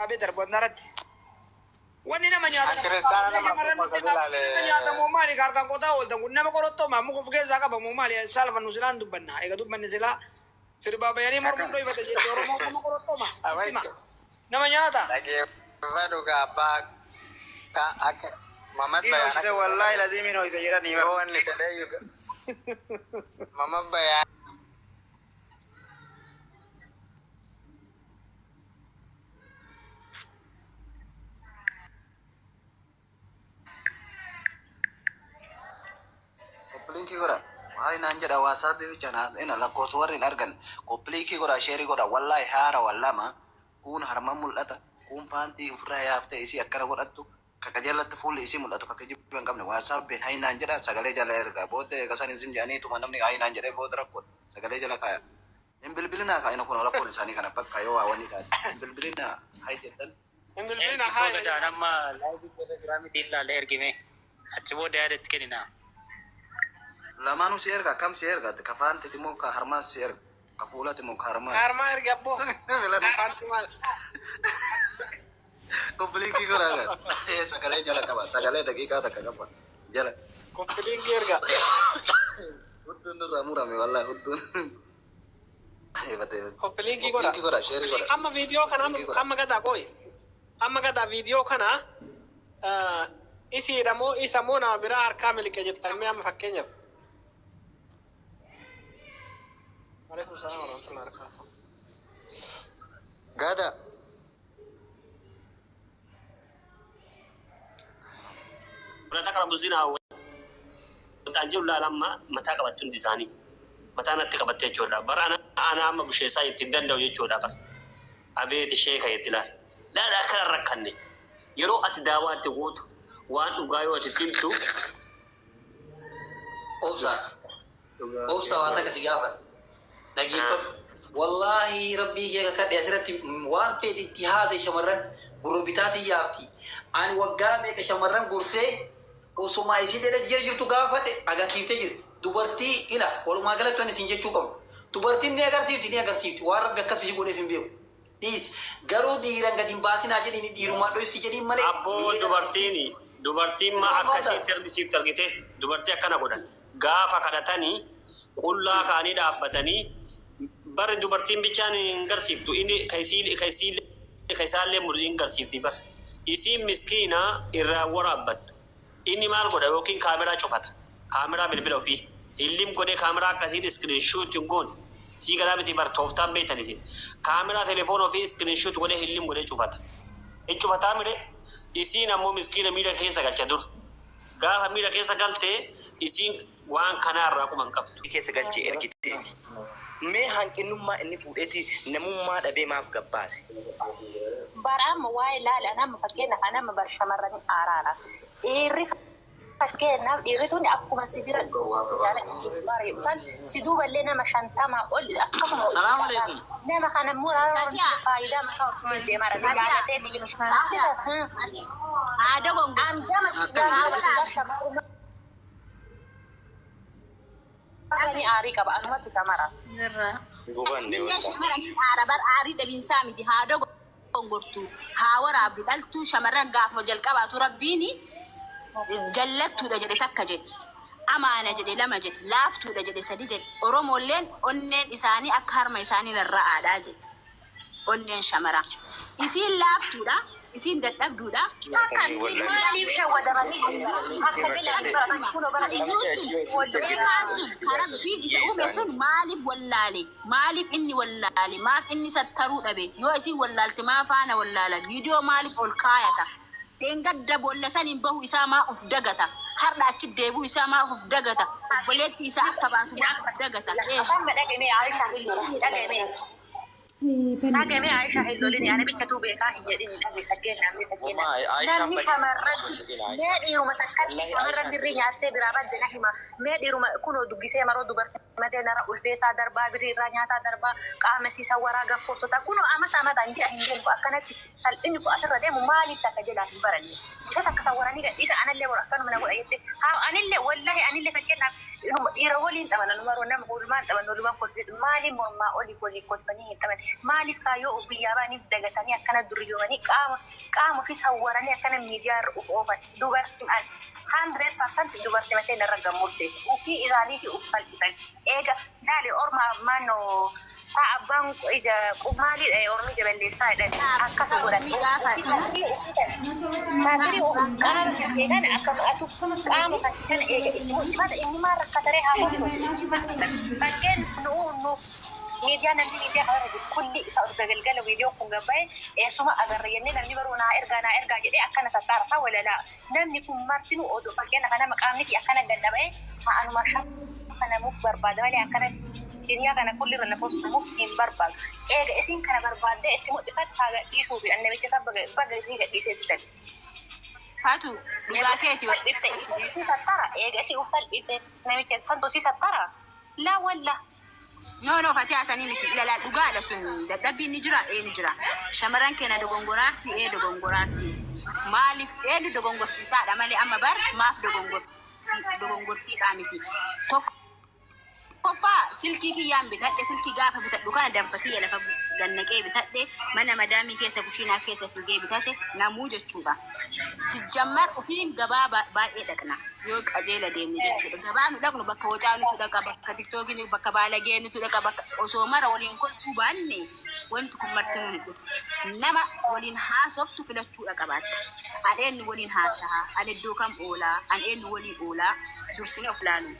beter bondarat. Wani nama nyata. Kristana nama masalale. Nyata mo mali karkan kota olta kunna makorotto ma muko fuge zaka ba mo mali salva nusilan dubanna. Ega dubanne sila. Sir baba yani mar mundo ibata je doro mo makorotto ma. Nama nyata. Lagi baru apa ka ak Mamat Ino bayan. isa wallahi lazim ino isa jira ni Bawan ni kada juga. Mama bayan. Koplinki goda. Ay nanja da WhatsApp bi chana ina la ko suwarin argan. Koplinki goda share goda wallahi hara wallama kun harma mulata kun fanti ufra yafte isi akkana godatu kakajalatti fuulli isi mul'atu kakka jibbi hin qabne WhatsApp bin haynaan jedha sagalee jala erga booda kasan isim jedhanii tuma namni haynaan jedhee booda rakkoon sagalee jala kaaya hin bilbilinaa kaa'ina kun rakkoon isaanii kana bakka yoo waawanii taate hin bilbilinaa hay jedhan Hin bilbilina hay. Nama live Instagram ilaalee ergime achi booda yaadatti kennina. lamaanuu si erga akkam si erga kafaanti timoo ka harmaas si erga ka fuulati moo ka harmaa Karma erga bo. Fanti mal. Koplinki goda sagalee jala qaba sagalee daqiiqaa takka qaba jala Koplinki erga. hudduun irraa murame wallahi hudduun Koplinki goda. Koplinki goda share goda Amma video kana amma gada koi. Amma gada video kana isi damo isa mona bira harka milike jettan me amma fakkeenyaaf. Alaikum salam wa rahmatullahi wa barakatuh. Gada. Berarti kalau buzina tanjul lama mata kabatun di sana. Mata nanti kabatnya jodoh. Barang anak ama bushesa itu dan dia jodoh bar. Abe itu syekh itu lah. Lah kalau rakan ni. Yero ati dawa ati wud. Wan ugayo ati tintu. Obsa wata kasi gafan. Nagifam. Wallahi rabbi ya kakad asirati waan fedi tihaze shamarran gurubitati yafti. Ani waggame ka shamarran gurse osuma iside da jirtu gafate aga kifte jir. Dubarti ila waluma galatu ni sinje chukam. Dubarti ne agarti wa rabbi akasi gode fimbiyo. Is garu diran gadin basina jadi ni di rumah doi si jadi male. Abo dubarti ma akasi terdi tergite. Dubarti akan aku dan. Gafa kadatani kulla kani dapatani. Bar dubartiin bichaan hin garsiiftu inni kaisaallee murtii hin garsiifti bar isiin miskiina irraa waraabbattu inni maal godha yookiin kaameraa cufata kaameraa bilbila ofii hillim godhee kaameraa akkasiin iskiriinshuut hin goone sii galaa miti bar tooftaan beektan isin kaameraa telefoon ofii iskiriinshuut godhee hillim godhee cufata hin cufataa mire isiin ammoo miskiina miidha keessa galcha dur gaafa miidha keessa galtee isiin waan kanaarraa quban qabdu keessa galchee ergitteeti. Mee hanqinummaa inni fuudheeti namummaa dhabee maaf gabbaase. Barama waa'ee ilaala nama fakkeenya nama bar shamarranii araara. Dhiirri fakkeenya dhiirrituun akkuma si bira bareeduudhaan si duuballee nama 50 ol akkasuma. Salaamu alaikum. Nama kana muraasa faayidaa mataa ofiin deemaa jirti. Jaalatee dhiirri. Aadaa gongo. Amjama Ani ari kaba anuma tu samara. Gubanne shamarran arabar ari da bin sami di hado gongortu hawara abdu daltu shamarran gaaf mo jalqabatu rabbini jallatu da jede takka jede amana jede lama jede laftu da jede sadi jede oromolleen onnen isani akka harma isani ra'aadha jede onnen shamara isin laftu da isin dadhabduudha maaliif shawwadamanii rabbiin isa uume sun maaliif wallaale maaliif inni wallaale maaf inni sattaruu dhabe yoo isin wallaalte maa faana wallaala viidiyoo maaliif ol kaayata deengadda boolla saniin bahu isaa maa uf dagata har'a achi deebuu isaa maa uf dagata obboleetti isaa akka baatu maa uf dagata Nagame Aisha Hillolini ana bicha tu beka hinjedini namni shamarran meedhiiruma takkatti shamarran birrii nyaattee biraa badde na hima meedhiiruma kunoo dubbisee maroo dubartii matee nara ulfeessaa darbaa birrii irraa nyaataa darbaa qaama siisaa waraa gafforsota kunoo amataan ji'a hin jennu akkanatti salphinni ku asirra deemu maaliif takka jedhaa hin baranne isa takka sawwaranii gadhiisa anallee bor akkanuma na godha jette anillee wallahi anillee fakkeenyaaf dhiira waliin taphanna numaroo nama gurmaan taphannu luban kolfeetu maaliif mormaa olii kolfanii hin taphanne maaliif kaayyoo biyyaa baaniif dagatanii akkana duryoomanii qaama ofii sawwaranii akkana miidiyaa irra oofan dubartiin an 100% dubartii matee narra gammurte ufii isaanii fi uffalchisan eega daali orma maannoo taa abbaan ija qubmaaliidha ormi jaballeessaa jedhan akkasa godhan taatirii qaama kan akkama atu qaama kan eega inni maan rakkataree haa bakkeen nu miidiyaa namni miidiyaa kana jiru kulli isa urga galgala viidiyoo kun gabbaa'e eessuma agarra jennee namni baruu naa ergaa jedhee akkana tattaara isaa walalaa namni kun martinuu oduu fakkeenya kana maqaamni fi akkana gannaba'e ha'anuma shanamuuf barbaada malee akkana duniyaa kana kulli irra nafuuf hin barbaadu eega isin kana barbaadde itti mul'ifatti haa gadhiisuu fi annabicha isaa baga isii gadhiisee fitan. Faatu dhugaa seeti si sattara eega isii uf salphifte namicha santu si sattara laa walla. No, Fatii haasanii miti ilaalaa dhugaadha sun dadhabbiin ni jira shamarran keenya dogongoraafi dogongoraafi maaliif dogongorsiisaadha malee amma bar maaf dogongortiidhaa miti tokkoffaa silkii kiyyaan bitadhe silkii gaafa bitadhu kana danfatiyya lafa gannaqee bitadhe mana madaamii keessa kushiinaa keessa figee bitate namuu jechuudha sijjammar ufiin gabaa baay'ee dhaqna yoo qajeela deemne jechuudha gabaa nu dhaqnu bakka wacaa nutu dhaqa bakka tiktookiin bakka baalagee nutu dhaqa bakka osoo mara waliin kolfuu baanne wanti kun marti nu dhufu nama waliin haasoftu filachuudha qabaatte adeenni waliin haasahaa adeddoo kam oolaa adeenni waliin oolaa dursine of laalu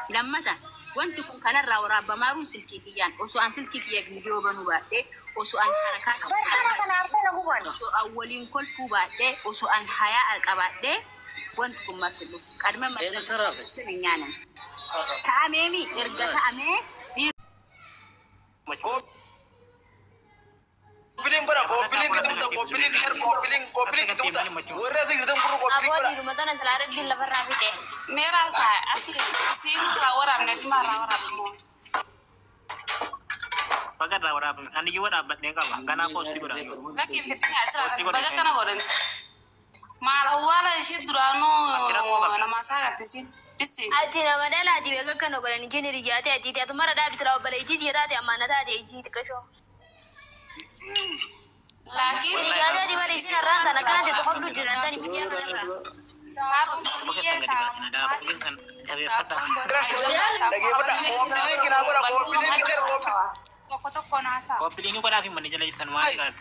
lammata wanti kun kanarraa waraabamaaruun silkii kiyyaan osoo an silkii kiyya viidiyoo banuu baadhee osoo an harakaa qabaadhee osoo an waliin kolfuu baadhee osoo an hayaa qabaadhee wanti kun marti dhufu qadma marti nyaanan ta'ameemi erga ta'amee Kopiling bara kopiling kita muda kopiling kita muda. Wara sih kita perlu kopiling bara. Abodi rumah tanah selara di lebar rapi deh. Merah kah? Asli sih orang nanti marah orang mau. Bagat lah orang. Anda juga dapat dengan apa? Karena kos di berang. Lagi kita nggak selara. Bagat kan orang. Malah wala sih durano nama saya sih. Bisi. Ati Ramadan lah di bagat kan orang ini jadi jati ati dia tu marah dah bisa lawan balai jadi ada amanah ada jadi kasih. Lagi ada di mana sih ranta nak kan itu kalau di ranta di media mana harus Bukan dia tangga di ada mungkin kan dari sada. Lagi pada kopiling kita aku kopiling kita kopiling. toko nasa. Kopiling ini pada akhir mana jalan kan mana kan?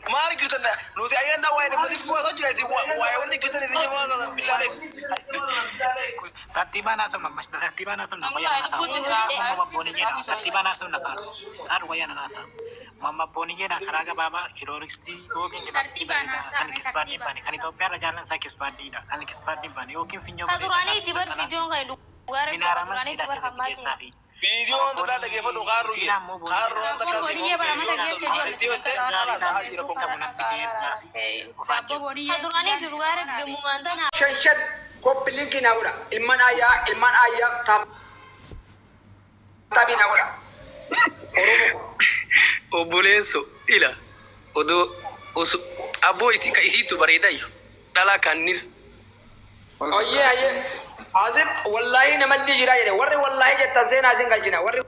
Mari kita na, nuti ayan na wai, mari puasa aja sih, wai wani kita ni sih mana bilare. Sakti mana tu mas? Sakti mana tu nama yang nak? Mama boni je nak. Sakti mana tu nak? Aduh waya nak. Mama boni je nak. Keraga baba kilorixti, oke kita kan kisparti pani. Kan itu pera jalan saya kisparti dah. Kan kisparti pani. Oke finjo. satu kali tiba video kayak luar Minaraman tidak kita safi. Video untuk ada lagi foto karu ya. Karu untuk kasih. satu kali di luar gemungan tanah Shan kopiling kina ura. Ilman ayah tapi na ura. Obboleesso ila odoo aboo isiitu bareedaayyo dhalaa kaannir Oye. Azim wallahi namatti jira jedhe warri wallahi jettan seenaa isin galchina warri